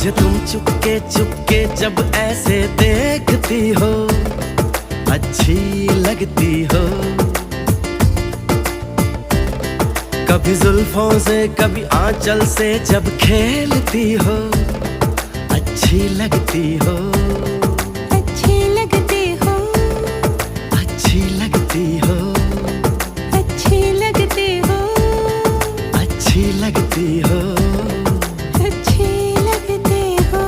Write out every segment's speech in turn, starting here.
मुझे तुम चुपके चुपके जब ऐसे देखती हो, अच्छी लगती हो। कभी जुल्फों से कभी आंचल से जब खेलती हो, अच्छी लगती हो। अच्छी लगती हो, अच्छी लगती हो, अच्छी लगती हो, अच्छी लगती हो। अच्छी लगती हो।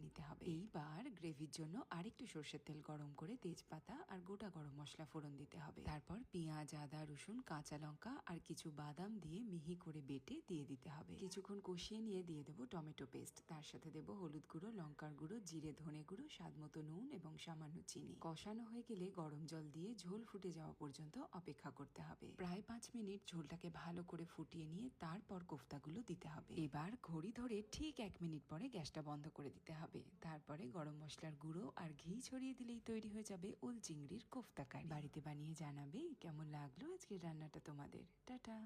নিতে হবে। এইবার গ্রেভির জন্য আরেকটু সরষের তেল গরম করে তেজপাতা আর গোটা গরম মশলা ফোড়ন দিতে হবে। তারপর পেঁয়াজ, আদা, রসুন, কাঁচা লঙ্কা আর কিছু বাদাম দিয়ে মিহি করে বেটে দিয়ে দিতে হবে। কিছুক্ষণ কষিয়ে নিয়ে দিয়ে দেবো টমেটো পেস্ট। তার সাথে দেবো হলুদ গুঁড়ো, লঙ্কার গুঁড়ো, জিরে ধনে গুঁড়ো, স্বাদ মতো নুন এবং সামান্য চিনি। কষানো হয়ে গেলে গরম জল দিয়ে ঝোল ফুটে যাওয়া পর্যন্ত অপেক্ষা করতে হবে। প্রায় 5 মিনিট ঝোলটাকে ভালো করে ফুটিয়ে নিয়ে তারপর কোফতাগুলো দিতে হবে। এবার ঘড়ি ধরে ঠিক 1 মিনিট পরে গ্যাসটা বন্ধ করে দিতে হবে। তারপরে গরম মশলার গুঁড়ো আর ঘি ছড়িয়ে দিলেই তৈরি হয়ে যাবে ওল চিংড়ির কোফতা কারি। বাড়িতে বানিয়ে জানাবে কেমন লাগলো আজকের রান্নাটা তোমাদের। টাটা।